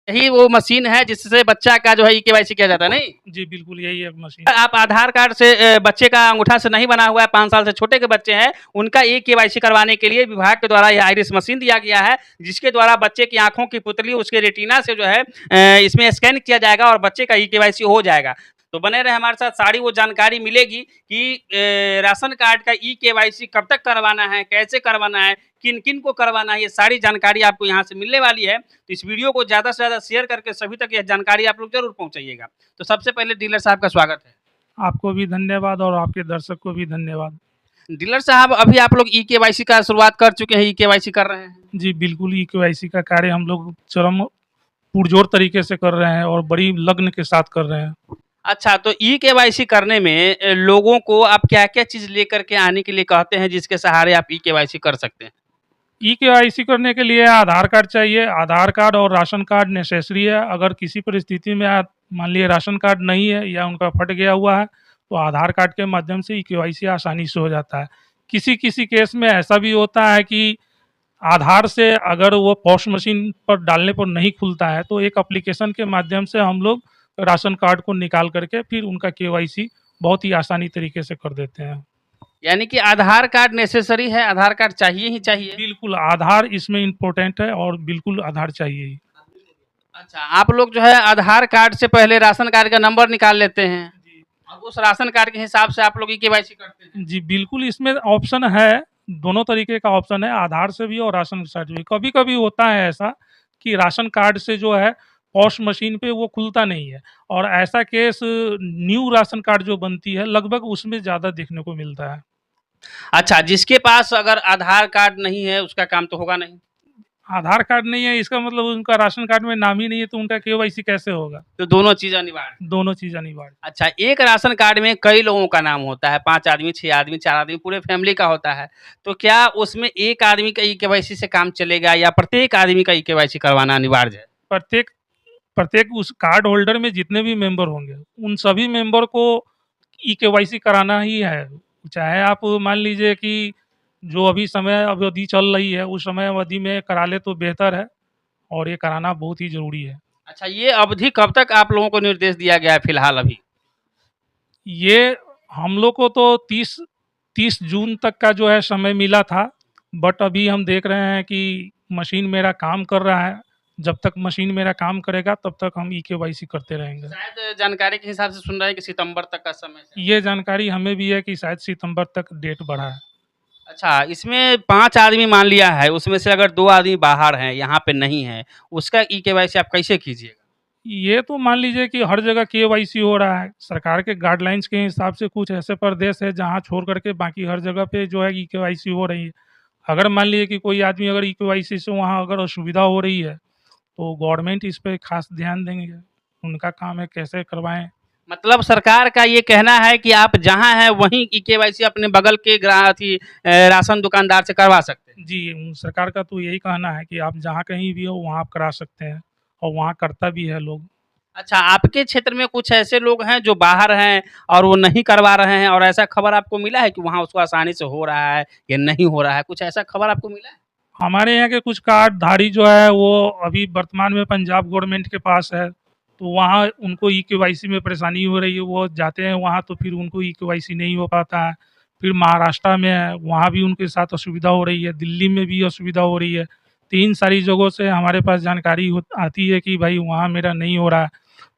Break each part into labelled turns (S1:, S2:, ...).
S1: यही वो मशीन है जिससे बच्चा का जो है ई-केवाईसी किया जाता है, नहीं?
S2: जी, बिल्कुल यही है मशीन।
S1: आप आधार कार्ड से बच्चे का अंगूठा से नहीं बना हुआ है, 5 साल से छोटे के बच्चे हैं, उनका ई-केवाईसी करवाने के लिए विभाग के द्वारा ये आइरिस मशीन दिया गया है, जिसके द्वारा बच्चे की आँखों की पुतली उसके रेटिना से जो है इसमें स्कैन किया जाएगा और बच्चे का ई-केवाईसी हो जाएगा। तो बने रहे हमारे साथ, सारी वो जानकारी मिलेगी कि राशन कार्ड का ई-केवाईसी कब तक करवाना है, कैसे करवाना है, किन-किन को करवाना है, ये सारी जानकारी आपको यहाँ से मिलने वाली है। तो इस वीडियो को ज़्यादा से ज़्यादा शेयर करके सभी तक यह जानकारी आप लोग ज़रूर पहुँचाइएगा। तो सबसे पहले डीलर साहब का स्वागत है।
S2: आपको भी धन्यवाद और आपके दर्शक को भी धन्यवाद।
S1: डीलर साहब, अभी आप लोग ई-केवाईसी का शुरुआत कर चुके हैं, ई-केवाईसी कर रहे हैं?
S2: जी, बिल्कुल ई-केवाईसी का कार्य हम लोग चरम पुरजोर तरीके से कर रहे हैं और बड़ी लग्न के साथ कर रहे हैं।
S1: अच्छा, तो ई-केवाईसी करने में लोगों को आप क्या-क्या चीज़ लेकर के आने के लिए कहते हैं, जिसके सहारे आप ई-केवाईसी कर सकते हैं?
S2: ई-केवाईसी करने के लिए आधार कार्ड चाहिए, आधार कार्ड और राशन कार्ड नेसेसरी है। अगर किसी परिस्थिति में आप मान लिए राशन कार्ड नहीं है या उनका फट गया हुआ है, तो आधार कार्ड के माध्यम से ई-केवाईसी आसानी से हो जाता है। किसी-किसी केस में ऐसा भी होता है कि आधार से अगर वो पॉस मशीन पर डालने पर नहीं खुलता है, तो एक एप्लीकेशन के माध्यम से हम लोग राशन कार्ड को निकाल करके फिर उनका केवाईसी बहुत ही आसानी तरीके से कर देते हैं।
S1: यानी कि आधार कार्ड नेसेसरी है, आधार कार्ड चाहिए ही चाहिए?
S2: बिल्कुल, आधार इसमें इम्पोर्टेंट है और बिल्कुल आधार चाहिए ही।
S1: अच्छा, आप लोग जो है आधार कार्ड से पहले राशन कार्ड का नंबर निकाल लेते हैं
S2: जी।
S1: और उस राशन कार्ड के हिसाब से आप लोग ई-केवाईसी करते हैं?
S2: जी, बिल्कुल इसमें ऑप्शन है, दोनों तरीके का ऑप्शन है, आधार से भी और राशन कार्ड से भी। कभी-कभी होता है ऐसा कि राशन कार्ड से जो है पॉस मशीन पे वो खुलता नहीं है और ऐसा केस न्यू राशन कार्ड जो बनती है लगभग उसमें ज़्यादा देखने को मिलता है।
S1: अच्छा, जिसके पास अगर आधार कार्ड नहीं है, उसका काम तो होगा नहीं?
S2: आधार कार्ड नहीं है इसका मतलब उनका राशन कार्ड में नाम ही नहीं है, तो उनका केवाईसी कैसे होगा?
S1: तो दोनों चीज़ अनिवार्य है।
S2: दोनों चीज़ अनिवार्य।
S1: अच्छा, एक राशन कार्ड में कई लोगों का नाम होता है, 5 आदमी, 6 आदमी, 4 आदमी, पूरे फैमिली का होता है। तो क्या उसमें एक आदमी का ई-केवाईसी से काम चलेगा या प्रत्येक आदमी का ई-केवाईसी करवाना अनिवार्य है?
S2: प्रत्येक प्रत्येक उस कार्ड होल्डर में जितने भी मेंबर होंगे, उन सभी मेंबर को ई-केवाईसी कराना ही है। चाहे आप मान लीजिए कि जो अभी समय अवधि चल रही है, उस समय अवधि में करा लें तो बेहतर है और ये कराना बहुत ही ज़रूरी है।
S1: अच्छा, ये अवधि कब तक आप लोगों को निर्देश दिया गया है फिलहाल अभी?
S2: ये हम लोग को तो 30 जून तक का जो है समय मिला था, बट अभी हम देख रहे हैं कि मशीन मेरा काम कर रहा है। जब तक मशीन मेरा काम करेगा तब तक हम ई-केवाईसी करते रहेंगे।
S1: शायद जानकारी के हिसाब से सुन रहे हैं कि सितंबर तक का समय है।
S2: ये जानकारी हमें भी है कि शायद सितंबर तक डेट बढ़ा है।
S1: अच्छा, इसमें 5 आदमी मान लिया है, उसमें से अगर 2 आदमी बाहर हैं, यहाँ पे नहीं है, उसका ई-केवाईसी आप कैसे कीजिएगा?
S2: ये तो मान लीजिए कि हर जगह केवाईसी हो रहा है। सरकार के गाइडलाइंस के हिसाब से कुछ ऐसे प्रदेश है जहाँ छोड़ कर के बाकी हर जगह पे जो है ई-केवाईसी हो रही है। अगर मान लीजिए कि कोई आदमी अगर ई-केवाईसी से वहाँ अगर असुविधा हो रही है, तो गवर्नमेंट इस पे ख़ास ध्यान देंगे। उनका काम है कैसे करवाएँ।
S1: मतलब सरकार का ये कहना है कि आप जहाँ हैं, वहीं ई-केवाईसी अपने बगल के राशन दुकानदार से करवा सकते हैं।
S2: जी, सरकार का तो यही कहना है कि आप जहाँ कहीं भी हो वहाँ आप करा सकते हैं और वहाँ करता भी है लोग।
S1: अच्छा, आपके क्षेत्र में कुछ ऐसे लोग हैं जो बाहर हैं और वो नहीं करवा रहे हैं और ऐसा खबर आपको मिला है कि वहाँ उसको आसानी से हो रहा है या नहीं हो रहा है? कुछ ऐसा खबर आपको मिला है?
S2: हमारे यहाँ के कुछ कार्डधारी जो है वो अभी वर्तमान में पंजाब गवर्नमेंट के पास है, तो वहाँ उनको ई-केवाईसी में परेशानी हो रही है। वो जाते हैं वहाँ तो फिर उनको ई-केवाईसी नहीं हो पाता है। फिर महाराष्ट्र में है, वहाँ भी उनके साथ असुविधा हो रही है, दिल्ली में भी असुविधा हो रही है। तो इन सारी जगहों से हमारे पास जानकारी हो आती है कि भाई वहाँ मेरा नहीं हो रहा है।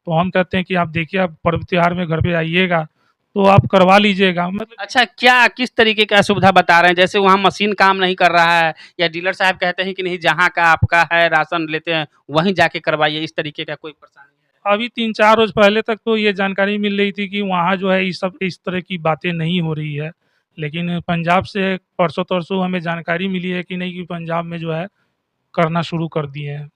S2: तो हम कहते हैं कि आप देखिए, आप पर्व त्योहार में घर पे आइएगा, तो आप करवा लीजिएगा। मतलब
S1: अच्छा, क्या किस तरीके का असुविधा बता रहे हैं? जैसे वहाँ मशीन काम नहीं कर रहा है या डीलर साहब कहते हैं कि नहीं, जहाँ का आपका है राशन लेते हैं, वहीं जाके करवाइए, इस तरीके का कोई परेशानी है?
S2: अभी 3-4 रोज़ पहले तक तो ये जानकारी मिल रही थी कि वहाँ जो है इस तरह की बातें नहीं हो रही है। लेकिन पंजाब से परसों-तरसों हमें जानकारी मिली है कि नहीं, कि पंजाब में जो है करना शुरू कर दिए हैं।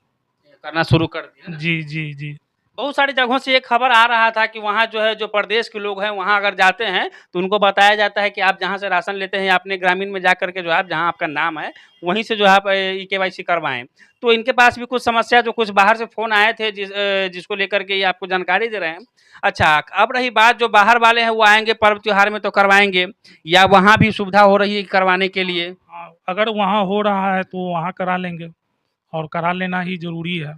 S1: करना शुरू कर दिया ना?
S2: जी, जी, जी।
S1: बहुत सारी जगहों से ये खबर आ रहा था कि वहाँ जो है, जो प्रदेश के लोग हैं, वहाँ अगर जाते हैं, तो उनको बताया जाता है कि आप जहाँ से राशन लेते हैं या अपने ग्रामीण में जाकर के जो है, आप जहाँ आपका नाम है, वहीं से जो है आप ई-केवाईसी करवाएँ। तो इनके पास भी कुछ समस्या, जो कुछ बाहर से फ़ोन आए थे जिसको लेकर के ये आपको जानकारी दे रहे हैं। अच्छा, अब रही बात, जो बाहर वाले हैं वो आएँगे पर्व त्योहार में तो करवाएँगे, या वहाँ भी सुविधा हो रही है करवाने के लिए?
S2: हाँ, अगर वहाँ हो रहा है तो वहाँ करा लेंगे और करा लेना ही ज़रूरी है।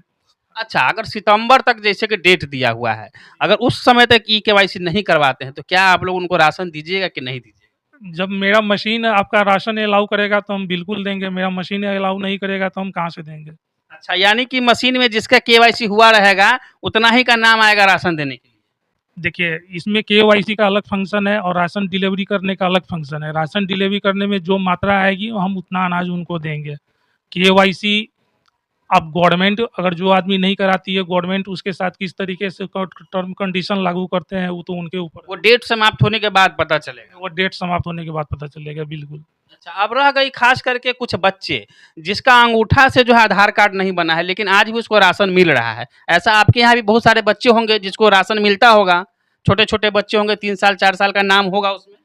S1: अच्छा, अगर सितंबर तक जैसे कि डेट दिया हुआ है, अगर उस समय तक ई-केवाईसी नहीं करवाते हैं, तो क्या आप लोग उनको राशन दीजिएगा कि नहीं दीजिएगा?
S2: जब मेरा मशीन आपका राशन अलाउ करेगा तो हम बिल्कुल देंगे, मेरा मशीन अलाउ नहीं करेगा तो हम कहाँ से देंगे?
S1: अच्छा, यानी कि मशीन में जिसका केवाईसी हुआ रहेगा, उतना ही का नाम आएगा राशन देने के लिए।
S2: देखिए, इसमें केवाईसी का अलग फंक्शन है और राशन डिलीवरी करने का अलग फंक्शन है। राशन डिलीवरी करने में जो मात्रा आएगी, हम उतना अनाज उनको देंगे। केवाईसी अब गवर्नमेंट अगर जो आदमी नहीं कराती है, गवर्नमेंट उसके साथ किस तरीके से टर्म कंडीशन लागू करते हैं, वो तो उनके ऊपर
S1: वो डेट समाप्त होने के बाद पता चलेगा।
S2: है। वो डेट समाप्त होने के बाद पता चलेगा, बिल्कुल।
S1: अच्छा, अब रह गई खास करके कुछ बच्चे, जिसका अंगूठा से जो है आधार कार्ड नहीं बना है, लेकिन आज भी उसको राशन मिल रहा है। ऐसा आपके यहाँ भी बहुत सारे बच्चे होंगे जिसको राशन मिलता होगा। छोटे-छोटे बच्चे होंगे, 3 साल, 4 साल का नाम होगा उसमें।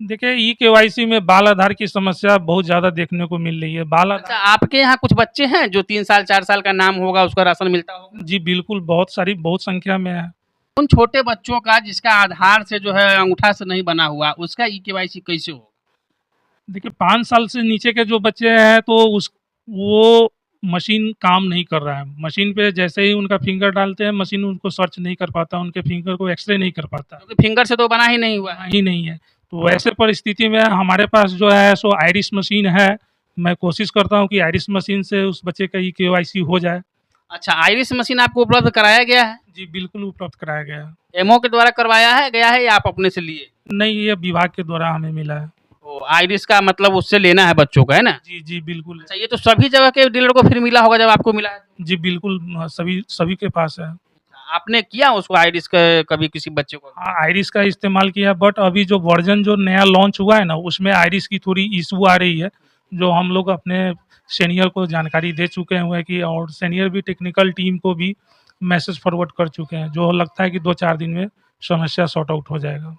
S2: देखिए, ई-केवाईसी में बाल आधार की समस्या बहुत ज़्यादा देखने को मिल रही है। बाल
S1: अच्छा,
S2: आधार
S1: आपके यहाँ कुछ बच्चे हैं जो 3 साल, 4 साल का नाम होगा, उसका राशन मिलता होगा?
S2: जी, बिल्कुल, बहुत संख्या में है।
S1: उन छोटे बच्चों का जिसका आधार से जो है अंगूठा से नहीं बना हुआ, उसका ई-केवाईसी कैसे होगा?
S2: देखिए, 5 साल से नीचे के जो बच्चे हैं तो उस वो मशीन काम नहीं कर रहा है। मशीन पे जैसे ही उनका फिंगर डालते हैं, मशीन उनको सर्च नहीं कर पाता, उनके फिंगर को एक्स-रे नहीं कर पाता।
S1: क्योंकि फिंगर से तो बना ही नहीं हुआ है।
S2: ही नहीं है। तो ऐसे परिस्थिति में हमारे पास जो है सो आइरिस मशीन है। मैं कोशिश करता हूँ कि आइरिस मशीन से उस बच्चे का ई-केवाईसी हो जाए।
S1: अच्छा, आइरिस मशीन आपको उपलब्ध कराया गया है?
S2: जी, बिल्कुल उपलब्ध कराया गया है।
S1: एमओ के द्वारा करवाया है गया है या आप अपने से लिए?
S2: नहीं, ये विभाग के द्वारा हमें मिला है।
S1: आइरिस का मतलब उससे लेना है बच्चों का, है ना?
S2: जी, जी, बिल्कुल।
S1: अच्छा, ये तो सभी जगह के डीलर को फिर मिला होगा जब आपको मिला है तो?
S2: जी, बिल्कुल सभी सभी के पास है।
S1: आपने किया उसको आइरिस का कभी किसी बच्चे को?
S2: हाँ, आइरिस का इस्तेमाल किया, बट अभी जो वर्ज़न जो नया लॉन्च हुआ है ना, उसमें आइरिस की थोड़ी इश्यू आ रही है, जो हम लोग अपने सीनियर को जानकारी दे चुके हैं कि और सीनियर भी टेक्निकल टीम को भी मैसेज फॉरवर्ड कर चुके हैं, जो लगता है कि 2-4 दिन में समस्या सॉर्ट आउट हो जाएगा।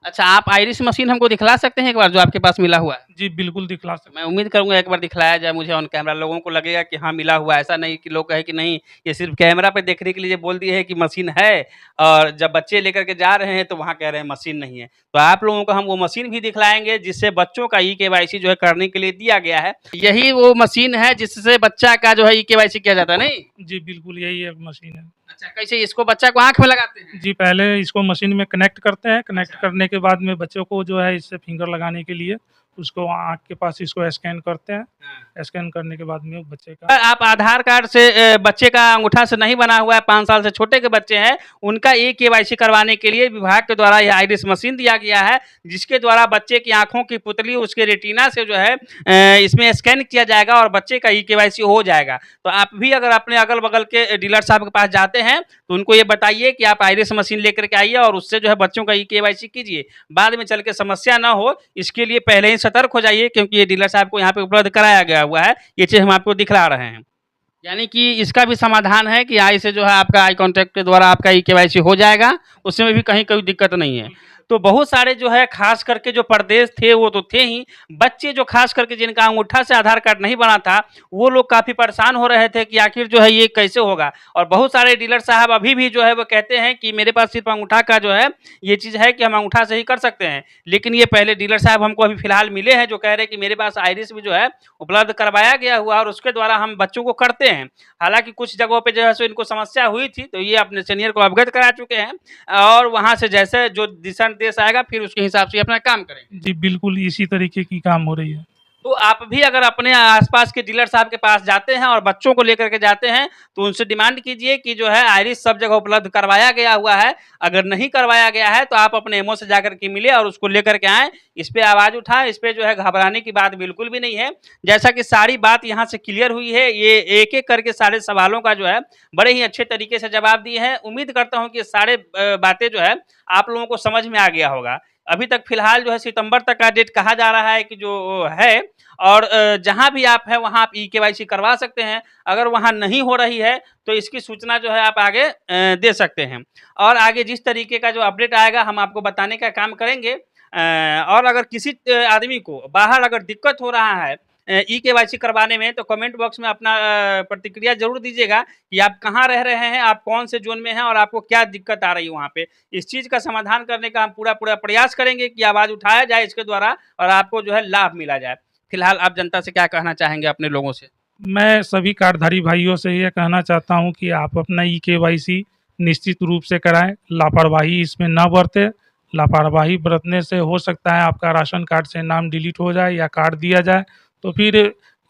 S1: अच्छा, आप आइरिस मशीन हमको दिखला सकते हैं एक बार जो आपके पास मिला हुआ है?
S2: जी, बिल्कुल दिखला सकते
S1: मैं उम्मीद करूँगा एक बार दिखलाया जाए मुझे ऑन कैमरा, लोगों को लगेगा कि हाँ, मिला हुआ है। ऐसा नहीं कि लोग कहें कि नहीं, ये सिर्फ़ कैमरा पे देखने के लिए बोल दिए हैं कि मशीन है और जब बच्चे लेकर के जा रहे हैं तो वहाँ कह रहे हैं मशीन नहीं है। तो आप लोगों को हम वो मशीन भी दिखलाएँगे जिससे बच्चों का ई-केवाईसी जो है करने के लिए दिया गया है। यही वो मशीन है जिससे बच्चा का जो है ई-केवाईसी किया जाता है, नहीं?
S2: हैं। जी, बिल्कुल यही एक मशीन है।
S1: अच्छा, कैसे इसको बच्चा को आँख में लगाते हैं?
S2: जी, पहले इसको मशीन में कनेक्ट करते हैं, कनेक्ट करने के बाद में बच्चों को जो है इससे फिंगर लगाने के लिए उसको आँख के पास इसको स्कैन करते हैं।
S1: हाँ।
S2: स्कैन करने के बाद में वो बच्चे का
S1: आप आधार कार्ड से बच्चे का अंगूठा से नहीं बना हुआ है, 5 साल से छोटे के बच्चे हैं, उनका ई-केवाईसी करवाने के लिए विभाग के द्वारा यह आइरिस मशीन दिया गया है, जिसके द्वारा बच्चे की आँखों की पुतली उसके रेटिना से जो है इसमें स्कैन किया जाएगा और बच्चे का ई-केवाईसी हो जाएगा। तो आप भी अगर अपने अगल-बगल के डीलर साहब के पास जाते हैं, तो उनको ये बताइए कि आप आइरिस मशीन लेकर के आइए और उससे जो है बच्चों का ई-केवाईसी कीजिए। बाद में चल के समस्या ना हो, इसके लिए पहले ही सतर्क हो जाइए क्योंकि ये डीलर साहब को यहाँ पे उपलब्ध कराया गया हुआ है। ये चीज़ हम आपको दिखला रहे हैं। यानी कि इसका भी समाधान है कि आई से जो है आपका आई कॉन्टैक्ट के द्वारा आपका ई-केवाईसी हो जाएगा, उसमें भी कहीं कोई दिक्कत नहीं है। तो बहुत सारे जो है ख़ास करके जो परदेश थे वो तो थे ही, बच्चे जो ख़ास करके जिनका अंगूठा से आधार कार्ड नहीं बना था, वो लोग काफ़ी परेशान हो रहे थे कि आखिर जो है ये कैसे होगा? और बहुत सारे डीलर साहब अभी भी जो है वो कहते हैं कि मेरे पास सिर्फ़ अंगूठा का जो है ये चीज़ है कि हम अंगूठा से ही कर सकते हैं। लेकिन ये पहले डीलर साहब हमको अभी फ़िलहाल मिले हैं जो कह रहे हैं कि मेरे पास आइरिस भी जो है उपलब्ध करवाया गया हुआ है और उसके द्वारा हम बच्चों को करते हैं। हालाँकि कुछ जगहों पे जो है सो इनको समस्या हुई थी, तो ये अपने सीनियर को अवगत करा चुके हैं और वहाँ से जैसे जो दिशा-निर्देश आएगा फिर उसके हिसाब से अपना काम करेंगे।
S2: जी, बिल्कुल इसी तरीके की काम हो रही है।
S1: तो आप भी अगर अपने आस-पास के डीलर साहब के पास जाते हैं और बच्चों को लेकर के जाते हैं, तो उनसे डिमांड कीजिए कि जो है आइरिस सब जगह उपलब्ध करवाया गया हुआ है। अगर नहीं करवाया गया है, तो आप अपने एमओ से जाकर के मिलें और उसको लेकर के आएँ। इस पे आवाज़ उठाएँ, इस पे जो है घबराने की बात बिल्कुल भी नहीं है। जैसा कि सारी बात यहाँ से क्लियर हुई है, ये एक-एक करके सारे सवालों का जो है बड़े ही अच्छे तरीके से जवाब दिए हैं। उम्मीद करता हूँ कि ये सारे बातें जो है आप लोगों को समझ में आ गया होगा। अभी तक फ़िलहाल जो है सितंबर तक का डेट कहा जा रहा है कि जो है और जहाँ भी आप हैं वहाँ आप ई-केवाईसी करवा सकते हैं। अगर वहाँ नहीं हो रही है तो इसकी सूचना जो है आप आगे दे सकते हैं। और आगे जिस तरीके का जो अपडेट आएगा हम आपको बताने का काम करेंगे। और अगर किसी आदमी को बाहर अगर दिक्कत हो रहा है ई-केवाईसी करवाने में तो कमेंट बॉक्स में अपना प्रतिक्रिया ज़रूर दीजिएगा कि आप कहाँ रह रहे हैं, आप कौन से ज़ोन में हैं और आपको क्या दिक्कत आ रही है वहाँ पे। इस चीज़ का समाधान करने का हम पूरा-पूरा प्रयास करेंगे कि आवाज़ उठाया जाए इसके द्वारा और आपको जो है लाभ मिला जाए। फिलहाल आप जनता से क्या कहना चाहेंगे अपने लोगों से?
S2: मैं सभी कार्डधारी भाइयों से ये कहना चाहता हूँ कि आप अपना ई-केवाईसी निश्चित रूप से कराएँ, लापरवाही इसमें ना बरतें। लापरवाही बरतने से हो सकता है आपका राशन कार्ड से नाम डिलीट हो जाए या काट दिया जाए, तो फिर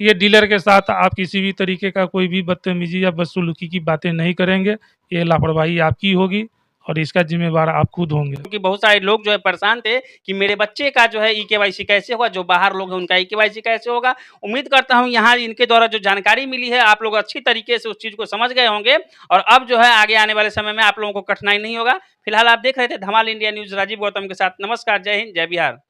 S2: ये डीलर के साथ आप किसी भी तरीके का कोई भी बदतमीज़ी या बदसलूकी की बातें नहीं करेंगे। ये लापरवाही आपकी होगी और इसका ज़िम्मेवार आप खुद होंगे।
S1: क्योंकि बहुत सारे लोग जो है परेशान थे कि मेरे बच्चे का जो है ई-केवाईसी कैसे होगा, जो बाहर लोग हैं उनका ई-केवाईसी कैसे होगा। उम्मीद करता हूँ यहाँ इनके द्वारा जो जानकारी मिली है आप लोग अच्छी तरीके से उस चीज़ को समझ गए होंगे और अब जो है आगे आने वाले समय में आप लोगों को कठिनाई नहीं होगा। फिलहाल आप देख रहे थे धमाल इंडिया न्यूज़ राजीव गौतम के साथ। नमस्कार, जय हिंद, जय बिहार।